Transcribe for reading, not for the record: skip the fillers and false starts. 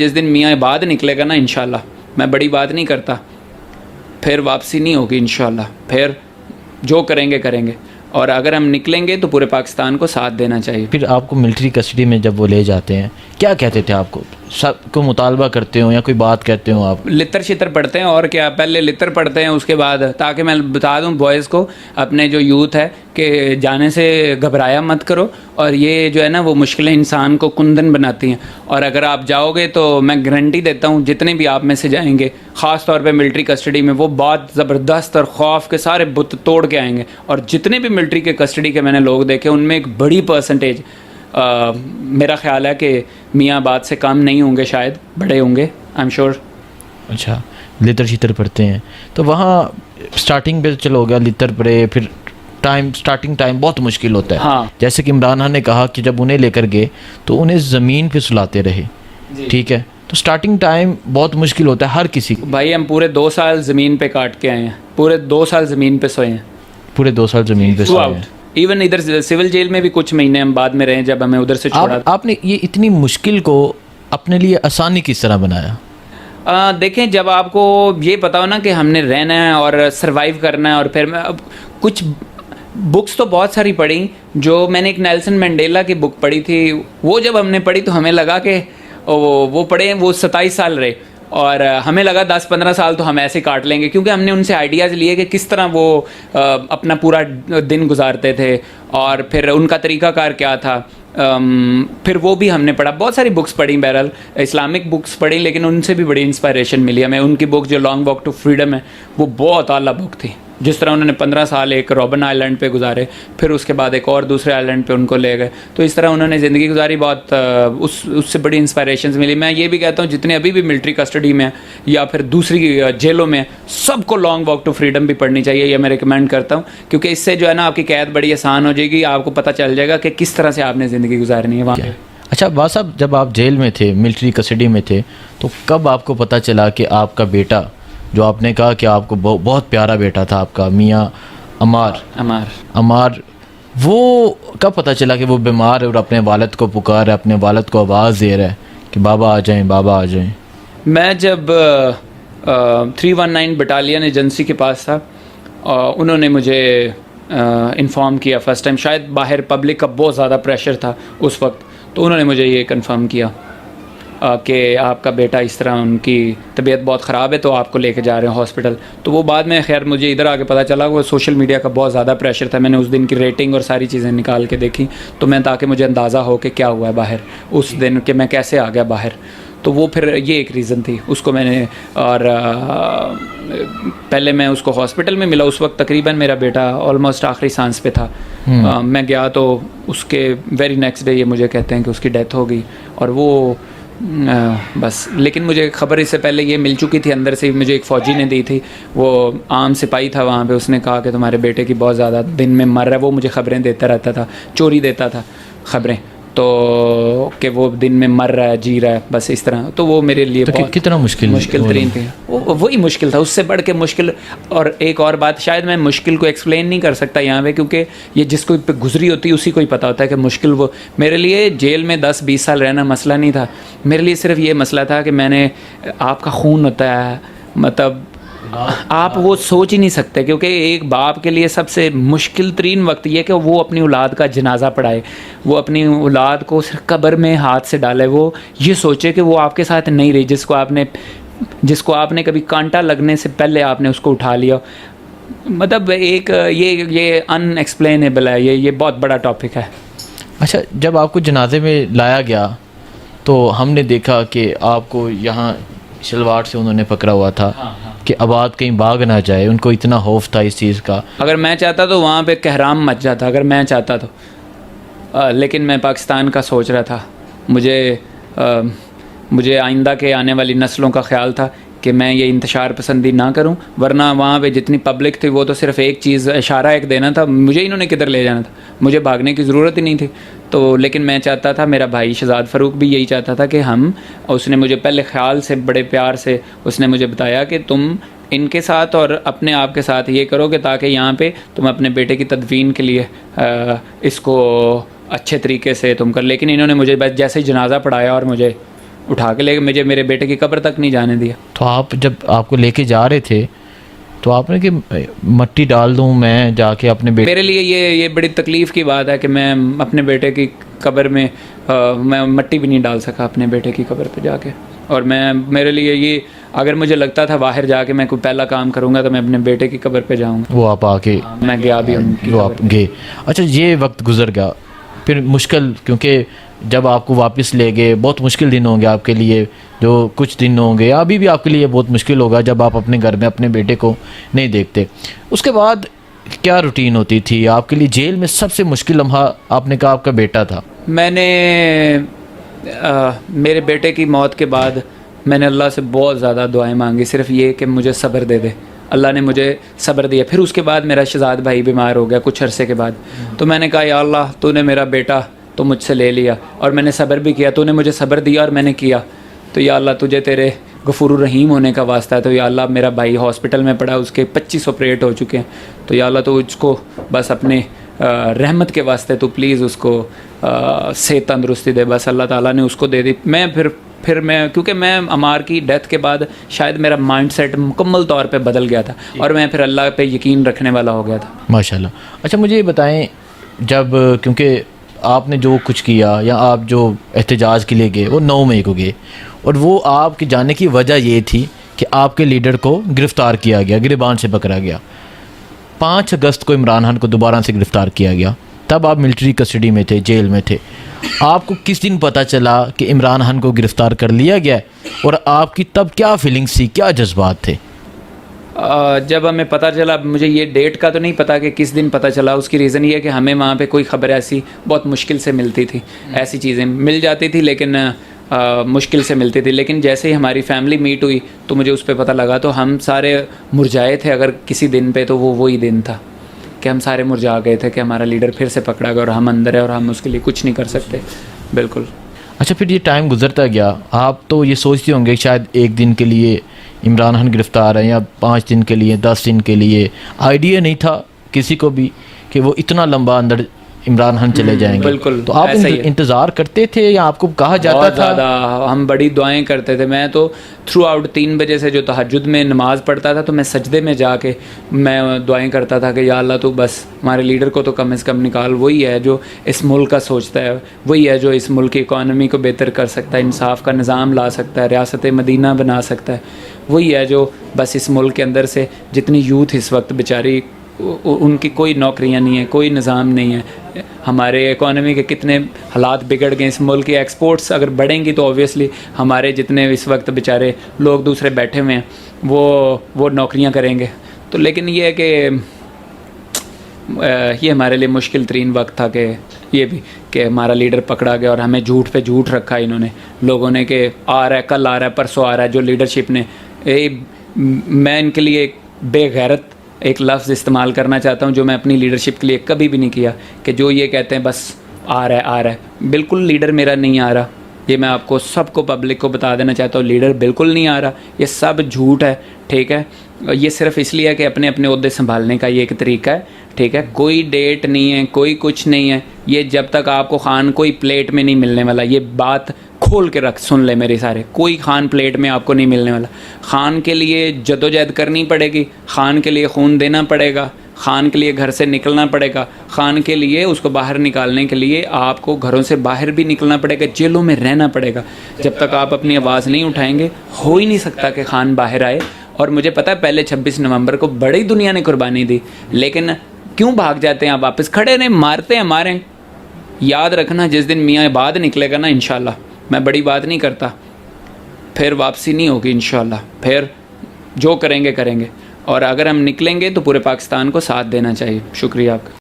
जिस दिन मियाँ बाद निकलेगा ना इंशाल्लाह, मैं बड़ी बात नहीं करता, फिर वापसी नहीं होगी इंशाल्लाह। फिर जो करेंगे करेंगे, और अगर हम निकलेंगे तो पूरे पाकिस्तान को साथ देना चाहिए। फिर आपको मिलिट्री कस्टडी में जब वो ले जाते हैं, क्या कहते थे आपको? सब को मुतालबा करते हो या कोई बात कहते हो आप? लितर शितर पढ़ते हैं, और क्या, पहले लितर पढ़ते हैं, उसके बाद, ताकि मैं बता दूं बॉयज़ को, अपने जो यूथ है, कि जाने से घबराया मत करो, और ये जो है ना वो मुश्किलें इंसान को कुंदन बनाती हैं, और अगर आप जाओगे तो मैं गारंटी देता हूँ जितने भी आप में से जाएंगे, ख़ास तौर पे मिलिट्री कस्टडी में, वो बहुत ज़बरदस्त और खौफ के सारे बुत तोड़ के आएंगे। और जितने भी मिलिट्री के कस्टडी के मैंने लोग देखे, उनमें एक बड़ी परसेंटेज मेरा ख़्याल है कि मियाँ बात से कम नहीं होंगे, शायद बड़े होंगे, आई एम श्योर। अच्छा, लितर शितर पढ़ते हैं तो वहाँ स्टार्टिंग पे चलो हो गया लितर पढ़े, फिर स्टार्टिंग टाइम बहुत मुश्किल होता है। हाँ। जैसे कि इमरान खान ने कहा कि जब उन्हें लेकर गए तो उन्हें ज़मीन पे सुलाते रहे, ठीक है, तो स्टार्टिंग टाइम बहुत मुश्किल होता है हर किसी को। भाई हम पूरे 2 साल ज़मीन पे काट के आए हैं, पूरे 2 साल ज़मीन पे सोए हैं, पूरे 2 साल ज़मीन पे सोए हैं। इवन इधर सिविल जेल में भी कुछ महीने हम बाद में रहे जब हमें उधर से छोड़ा। आपने ये इतनी मुश्किल को अपने लिए आसानी किस तरह बनाया? देखें, जब आपको ये पता हो ना कि हमने रहना है और सरवाइव करना है, और फिर मैं अब कुछ बुक्स तो बहुत सारी पढ़ी, जो मैंने एक नेल्सन मंडेला की बुक पढ़ी थी, वो जब हमने पढ़ी तो हमें लगा कि वो पढ़े, वो 27 साल रहे, और हमें लगा 10-15 साल तो हम ऐसे काट लेंगे, क्योंकि हमने उनसे आइडियाज़ लिए कि किस तरह वो अपना पूरा दिन गुजारते थे, और फिर उनका तरीक़ाकार क्या था। फिर वो भी हमने पढ़ा, बहुत सारी बुक्स पढ़ी, बहरहाल इस्लामिक बुक्स पढ़ी, लेकिन उनसे भी बड़ी इंस्पायरेशन मिली हमें। उनकी बुक जो लॉन्ग वॉक टू फ्रीडम है, वो बहुत आला बुक थी। जिस तरह उन्होंने 15 साल एक रॉबन आइलैंड पे गुजारे, फिर उसके बाद एक और दूसरे आइलैंड पे उनको ले गए, तो इस तरह उन्होंने ज़िंदगी गुजारी। बहुत उससे बड़ी इंस्पायरेशंस मिली। मैं ये भी कहता हूँ जितने अभी भी मिलिट्री कस्टडी में या फिर दूसरी जेलों में, सबको लॉन्ग वॉक टू फ्रीडम भी पढ़नी चाहिए, ये मैं रिकमेंड करता हूँ, क्योंकि इससे जो है ना आपकी कैद बड़ी आसान हो जाएगी, आपको पता चल जाएगा कि किस तरह से आपने ज़िंदगी गुजारनी है वहाँ। अच्छा बात साहब, जब आप जेल में थे, मिलिट्री कस्टडी में थे, तो कब आपको पता चला कि आपका बेटा, जो आपने कहा कि आपको बहुत प्यारा बेटा था आपका, मियाँ अमार, वो कब पता चला कि वो बीमार है और अपने वालिद को पुकार है, अपने वालिद को आवाज़ दे रहा है कि बाबा आ जाएं, बाबा आ जाएं? मैं जब 319 बटालियन एजेंसी के पास था, उन्होंने मुझे इन्फॉर्म किया फ़र्स्ट टाइम, शायद बाहर पब्लिक का बहुत ज़्यादा प्रेशर था उस वक्त, तो उन्होंने मुझे ये कंफर्म किया कि आपका बेटा इस तरह, उनकी तबीयत बहुत ख़राब है, तो आपको लेके जा रहे हैं हॉस्पिटल। तो वो बाद में खैर मुझे इधर आके पता चला, वो सोशल मीडिया का बहुत ज़्यादा प्रेशर था। मैंने उस दिन की रेटिंग और सारी चीज़ें निकाल के देखी, तो मैं, ताकि मुझे अंदाज़ा हो कि क्या हुआ है बाहर उस दिन, कि मैं कैसे आ गया बाहर। तो वो फिर ये एक रीज़न थी उसको मैंने, और पहले मैं उसको हॉस्पिटल में मिला, उस वक्त तकरीबन मेरा बेटा ऑलमोस्ट आखिरी सांस पे था। मैं गया तो उसके वेरी नेक्स्ट डे ये मुझे कहते हैं कि उसकी डेथ हो गई, और वो बस। लेकिन मुझे खबर इससे पहले ये मिल चुकी थी, अंदर से मुझे एक फ़ौजी ने दी थी, वो आम सिपाही था वहाँ पे, उसने कहा कि तुम्हारे बेटे की बहुत ज़्यादा दिन में मर रहा है। वो मुझे ख़बरें देता रहता था, चोरी देता था ख़बरें, तो कि वो दिन में मर रहा है, जी रहा है, बस इस तरह। तो वो मेरे लिए तो कितना मुश्किल तरीन थी, वही मुश्किल था, उससे बढ़ के मुश्किल। और एक और बात, शायद मैं मुश्किल को एक्सप्लेन नहीं कर सकता यहाँ पे, क्योंकि ये जिसको पे गुजरी होती है उसी को ही पता होता है कि मुश्किल वो। मेरे लिए जेल में 10-20 साल रहना मसला नहीं था, मेरे लिए सिर्फ ये मसला था कि मैंने, आपका खून होता है, मतलब आप वो सोच ही नहीं सकते, क्योंकि एक बाप के लिए सबसे मुश्किल तरीन वक्त ये कि वो अपनी औलाद का जनाजा पढ़ाए, वो अपनी औलाद को सिर्फ कब्र में हाथ से डाले, वो ये सोचे कि वो आपके साथ नहीं रही, जिसको आपने कभी कांटा लगने से पहले आपने उसको उठा लिया। मतलब एक ये अनएक्सप्लेनेबल है, ये बहुत बड़ा टॉपिक है। अच्छा, जब आपको जनाजे में लाया गया तो हमने देखा कि आपको यहाँ शलवार से उन्होंने पकड़ा हुआ था। हाँ। कि आबाद कहीं भाग ना जाए, उनको इतना खौफ था इस चीज़ का। अगर मैं चाहता तो वहाँ पे कहराम मच जाता, अगर मैं चाहता तो, लेकिन मैं पाकिस्तान का सोच रहा था। मुझे आइंदा के आने वाली नस्लों का ख्याल था कि मैं ये इंतशार पसंदी ना करूं, वरना वहाँ पे जितनी पब्लिक थी वो तो सिर्फ एक चीज़, इशारा एक देना था, मुझे इन्होंने किधर ले जाना था, मुझे भागने की ज़रूरत ही नहीं थी। तो लेकिन मैं चाहता था, मेरा भाई शहजाद फ़ारूक भी यही चाहता था कि उसने मुझे पहले ख्याल से, बड़े प्यार से उसने मुझे बताया कि तुम इनके साथ और अपने आप के साथ ये करोगे, ताकि यहाँ पे तुम अपने बेटे की तदफीन के लिए इसको अच्छे तरीके से तुम कर। लेकिन इन्होंने मुझे बस जैसे ही जनाजा पढ़ाया और मुझे उठा के लेके मुझे मेरे बेटे की कब्र तक नहीं जाने दिया। तो आप जब आपको लेके जा रहे थे तो आपने कि मट्टी डाल दूं मैं जाके अपने बेटे, मेरे लिए ये बड़ी तकलीफ़ की बात है कि मैं अपने बेटे की कब्र में मैं मट्टी भी नहीं डाल सका अपने बेटे की कब्र पे जाके। और मेरे लिए ये, अगर मुझे लगता था बाहर जाके मैं कोई पहला काम करूँगा तो मैं अपने बेटे की कब्र पे जाऊँगा। वो आप आके मैं गया भी उनकी वो आप गए। अच्छा, ये वक्त गुजर गया, फिर मुश्किल, क्योंकि जब आपको वापस ले गए बहुत मुश्किल दिन होंगे आपके लिए, जो कुछ दिन होंगे अभी भी आपके लिए बहुत मुश्किल होगा जब आप अपने घर में अपने बेटे को नहीं देखते। उसके बाद क्या रूटीन होती थी आपके लिए? जेल में सबसे मुश्किल लम्हा आपने कहा आपका बेटा था। मैंने मेरे बेटे की मौत के बाद मैंने अल्लाह से बहुत ज़्यादा दुआएं मांगी, सिर्फ ये कि मुझे सब्र दे दे। अल्लाह ने मुझे सब्र दिया। फिर उसके बाद मेरा शहजाद भाई बीमार हो गया कुछ अरसे के बाद, तो मैंने कहा या अल्लाह तूने मेरा बेटा तो मुझसे ले लिया और मैंने सब्र भी किया, तूने मुझे सब्र दिया और मैंने किया, तो या अल्लाह तुझे तेरे गफूर रहीम होने का वास्ता है। तो या अल्लाह मेरा भाई हॉस्पिटल में पड़ा, उसके 25 ऑपरेट हो चुके हैं, तो या अल्लाह तो उसको बस अपने रहमत के वास्ते तो प्लीज़ उसको सेहत तंदरुस्ती दे। बस अल्लाह ताला ने उसको दे दी। मैं फिर मैं, क्योंकि मैं अमार की डेथ के बाद शायद मेरा माइंडसेट मुकम्मल तौर पे बदल गया था और मैं फिर अल्लाह पे यकीन रखने वाला हो गया था। माशाल्लाह। अच्छा, मुझे ये बताएं, जब क्योंकि आपने जो कुछ किया या आप जो एहतजाज के लिए गए वो 9 मई को गए, और वो आपके जाने की वजह ये थी कि आपके लीडर को गिरफ़्तार किया गया, गिरबान से पकड़ा गया। 5 अगस्त को इमरान खान को दोबारा से गिरफ़्तार किया गया, तब आप मिलिट्री कस्टडी में थे, जेल में थे। आपको किस दिन पता चला कि इमरान खान को गिरफ़्तार कर लिया गया, और आपकी तब क्या फीलिंग्स थी, क्या जज्बात थे? जब हमें पता चला, मुझे ये डेट का तो नहीं पता कि किस दिन पता चला, उसकी रीज़न ये है कि हमें वहाँ पे कोई ख़बर ऐसी बहुत मुश्किल से मिलती थी। ऐसी चीज़ें मिल जाती थी लेकिन मुश्किल से मिलती थी। लेकिन जैसे ही हमारी फैमिली मीट हुई तो मुझे उस पर पता लगा, तो हम सारे मुरझाए थे। अगर किसी दिन पे तो वो वही दिन था कि हम सारे मुरझा गए थे कि हमारा लीडर फिर से पकड़ा गया और हम अंदर है और हम उसके लिए कुछ नहीं कर सकते। बिल्कुल। अच्छा, फिर ये टाइम गुजरता गया, आप तो ये सोचते होंगे शायद एक दिन के लिए इमरान खान गिरफ़्तार है या 5 दिन के लिए, 10 दिन के लिए। आइडिया नहीं था किसी को भी कि वो इतना लंबा अंदर इमरान खान चले जाएंगे। बिल्कुल। तो आप इंतज़ार करते थे या आपको कहा जाता था? ज़्यादा हम बड़ी दुआएं करते थे। मैं तो थ्रू आउट 3 बजे से जो तहज्जुद में नमाज़ पढ़ता था, तो मैं सजदे में जाके मैं दुआएं करता था कि या अल्लाह तो बस हमारे लीडर को तो कम से कम निकाल। वही है जो इस मुल्क का सोचता है, वही है जो इस मुल्क की इकॉनमी को बेहतर कर सकता है, इंसाफ का निज़ाम ला सकता है, रियासत मदीना बना सकता है। वही है जो बस इस मुल्क के अंदर से जितनी यूथ इस वक्त बेचारी, उनकी कोई नौकरियां नहीं है, कोई निज़ाम नहीं है। हमारे इकोनॉमी के कितने हालात बिगड़ गए। इस मुल्क की एक्सपोर्ट्स अगर बढ़ेंगी तो ऑब्वियसली हमारे जितने इस वक्त बेचारे लोग दूसरे बैठे हुए हैं वो नौकरियां करेंगे। तो लेकिन ये है कि ये हमारे लिए मुश्किल तरीन वक्त था कि ये भी कि हमारा लीडर पकड़ा गया और हमें झूठ पे झूठ रखा इन्होंने लोगों ने कि आ रहा है, कल आ रहा है, परसों आ रहा है। जो लीडरशिप ने, मैं इनके लिए एक बेगैरत एक लफ्ज़ इस्तेमाल करना चाहता हूँ जो मैं अपनी लीडरशिप के लिए कभी भी नहीं किया, कि जो ये कहते हैं बस आ रहा है आ रहा है। बिल्कुल लीडर मेरा नहीं आ रहा, ये मैं आपको सबको पब्लिक को बता देना चाहता हूँ। लीडर बिल्कुल नहीं आ रहा, ये सब झूठ है, ठीक है। ये सिर्फ इसलिए है कि अपने अपने ओहदे संभालने का ये एक तरीका है, ठीक है। कोई डेट नहीं है, कोई कुछ नहीं है। ये जब तक आपको खान कोई प्लेट में नहीं मिलने वाला, ये बात खोल के रख, सुन ले मेरे सारे, कोई खान प्लेट में आपको नहीं मिलने वाला। खान के लिए जदोजहद करनी पड़ेगी, खान के लिए खून देना पड़ेगा, खान के लिए घर से निकलना पड़ेगा, खान के लिए उसको बाहर निकालने के लिए आपको घरों से बाहर भी निकलना पड़ेगा, जेलों में रहना पड़ेगा। जब तक आप अपनी आवाज़ नहीं उठाएंगे हो ही नहीं सकता कि खान बाहर आए। और मुझे पता है पहले 26 नवंबर को बड़ी दुनिया ने कुर्बानी दी, लेकिन क्यों भाग जाते हैं आप वापस? खड़े नहीं, मारते हैं, मारें। याद रखना जिस दिन मियाँ बाद निकलेगा ना, इंशाल्लाह, मैं बड़ी बात नहीं करता, फिर वापसी नहीं होगी इंशाल्लाह। फिर जो करेंगे करेंगे, और अगर हम निकलेंगे तो पूरे पाकिस्तान को साथ देना चाहिए। शुक्रिया आपका।